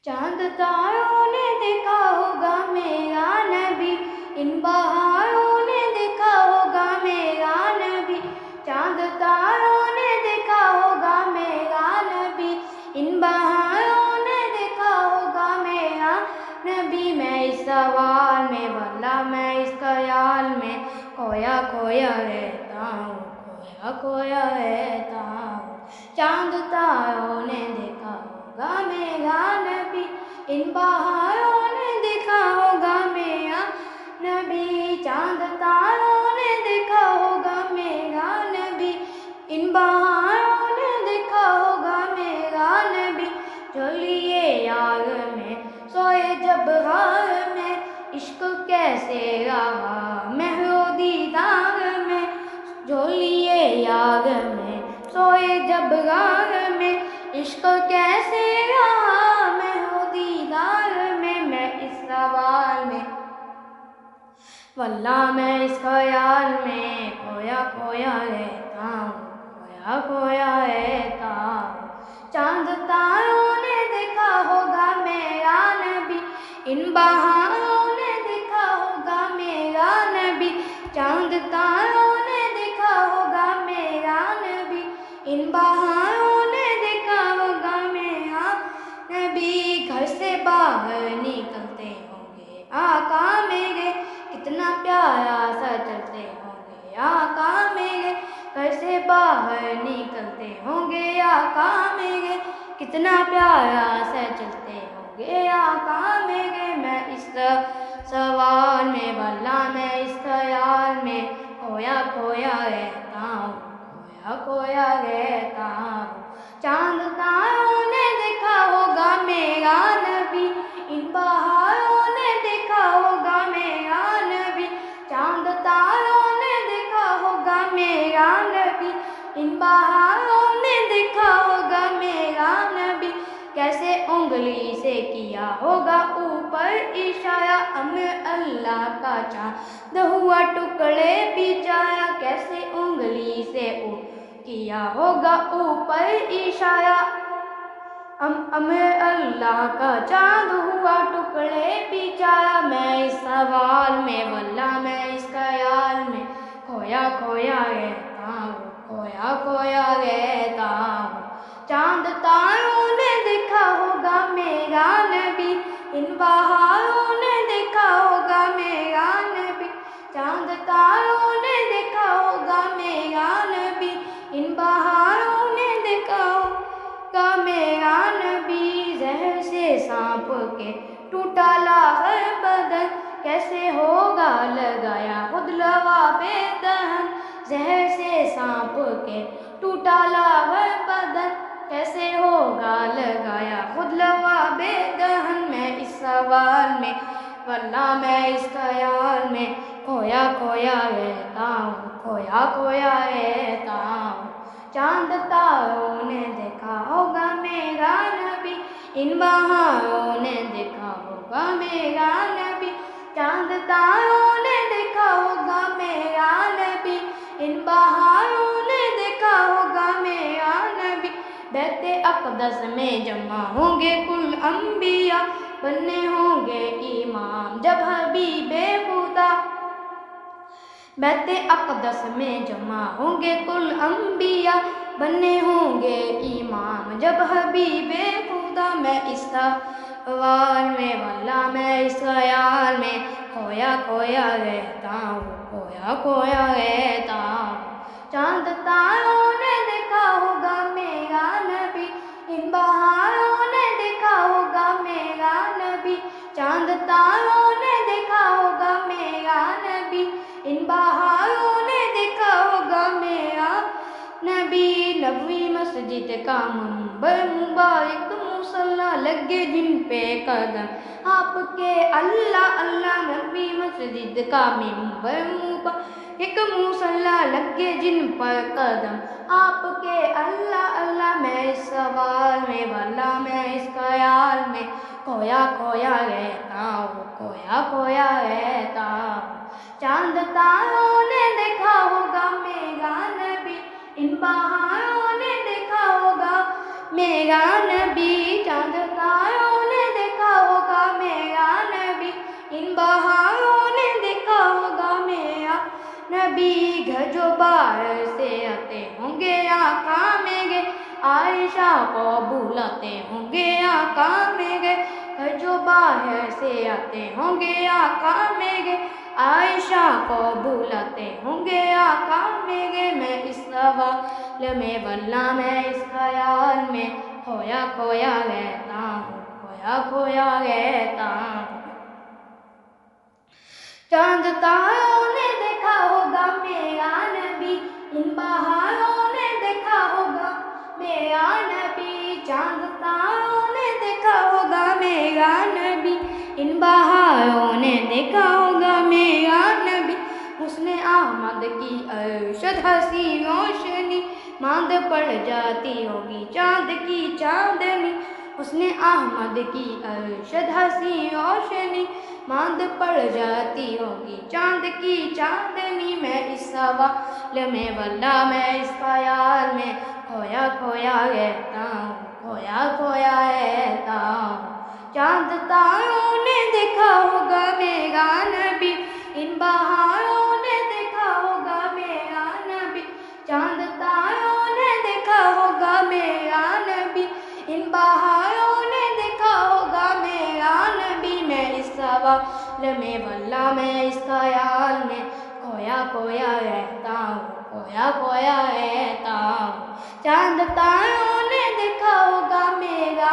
चांद तारों ने देखा होगा मेरा नबी, इन बहारों ने देखा होगा मेरा नबी। चांद तारों ने देखा होगा मेरा नबी, इन बहारों ने देखा होगा मेरा नबी। मैं इस सवाल में भला मैं इस ख्याल में खोया खोया रहता हूँ, खोया खोया रहता हूँ। चांद तारों ने देखा होगा मेरा नबी, इन बहारों ने देखा होगा मेरा नबी। चांद तारों ने देखा होगा मेरा नबी, इन बहारों ने देखा होगा मेरा नबी। जो लिए यार में सोए जब हार में, इश्क कैसे रहा महरो दीदार में। जो लिए यार में सोए जब हार में, इश्क कैसे रहा महरो दीदार में। मैं इस सवाल में वल्लाह मैं इस ख्याल में खोया खोया रहता हूँ, खोया खोया रहता हूँ। चांद तारों ने देखा होगा मेरा नबी, इन बहारों ने देखा होगा मेरा नबी। चांद तारों ने देखा होगा मेरा नबी, इन बहारों ने देखा होगा मेरा नबी। घर से बाहर निकलते होंगे आका मेरे, कितना प्यारा सा चलते होंगे आका मेरे। घर से बाहर निकलते होंगे आका मेरे, कितना प्यारा सा चलते होंगे आका मेरे। मैं इस सवाल में भला मैं इस ख्याल में खोया खोया रहता हूँ, खोया खोया रहता हूँ। चांद तारों ने देखा होगा मेरा नबी, इन बहारों ने देखा होगा मेरा नबी। चांद तारों ने देखा होगा मेरा नबी, इन बहारों ने देखा होगा मेरा नबी। कैसे उंगली से किया होगा ऊपर इशारा, अमर अल्लाह का चांद हुआ टुकड़े बिछाया। कैसे उंगली से किया होगा ऊपर इशारा, अमर अल्लाह का चांद हुआ टुकड़े बिछाया। मैं इस सवाल में वल्ला मैं इस ख्याल में खोया खोया रहता हूँ, खोया खोया रहता हूँ। चांद तारों ने देखा होगा मेरा नबी, इन बहारों ने देखा होगा मेरा नबी। चांद तारों ने देखा होगा मेरा नबी, इन बहारों ने देखा होगा मेरा नबी। जहर से सांप के टूटा लाहर बदन, कैसे होगा लगाया खुद लवा बेदहन। जहर से सांप के टूटा लाहर बदन, कैसे होगा लगाया खुद लवा बेदहन। मैं इस सवाल में वल्लाह मैं इस ख्याल में खोया खोया रहता हूँ, खोया खोया रहता हूँ। चांद तारों ने देखा होगा मेरा नबी, इन बहारों ने देखा होगा मेरा नबी। चांद तारों ने देखा होगा मेरा नबी, इन बहारों ने देखा होगा मेरा नबी। बैते अक़दस में जमा होंगे कुल अंबिया, बनने होंगे इमाम जब हबीबे खुदा। बैते अक़दस में जमा होंगे कुल अंबिया, बनने होंगे इमाम जब हबीबे खुदा। मैं इस सवाल में वल्ला मैं इस ख्याल में खोया खोया रहता हूँ, खोया खोया रहता हूँ। चांद तारों ने देखा होगा मेरा नबी, इन बहारों ने देखा होगा मेरा नबी। चांद तारों ने देखा होगा मेरा नबी, इन बहारों ने देखा होगा मेरा नबी। नबवी मस्जिद का मंबर मुबारक मुसल्ला लगे जिन पे कदम आपके अल्लाह अल्लाह। नबवी मस्जिद का मिंबर मुबारक मुसल्ला लगे जिन पर कदम आपके अल्लाह अल्लाह। मैं इस सवाल में वल्ला मैं इस ख्याल में खोया खोया रहता हूँ, खोया खोया रहता हूँ। चांद तारों ने देखा होगा मेरा नबी, इन बहारों ने देखा होगा मेरा नबी। चांद तारों ने बाहर से आते होंगे आका मेरे, आयशा को बुलाते होंगे आका मेरे। जो बाहर से आते होंगे आका मेरे, आयशा को बुलाते होंगे आका मेरे। मैं इस सवाल में वल्ला मैं इस ख्याल में खोया खोया रहता हूँ, खोया खोया रहता हूँ। चांद तारों ने देखा होगा मेरा नबी, इन बहारों ने देखा होगा मेरा नबी। चांद तारों ने देखा होगा मेरा नबी, इन बहारों ने देखा होगा मेरा नबी। उसने अहमद की अरशद हंसी रोशनी, मांद पड़ जाती होगी चांद की चांदनी। उसने अहमद की अरशद हंसी रोशनी, मांद पड़ जाती होगी चांद की चांदनी। मैं इस सवाल में वल्ला मैं इस ख्याल में खोया खोया रहता हूँ, खोया खोया रहता हूँ। चांद तारों ने देखा होगा मेरा नबी, इन बहारों ने देखा होगा मेरा नबी। चांद तारों ने देखा होगा मेरा नबी, इन बहारों ने देखा होगा मेरा नबी। मैं इस सवाल में वल्ला मैं इस ख्याल में खोया खोया रहता हूँ, खोया खोया रहता हूँ। चांद तारों ने देखा होगा मेरा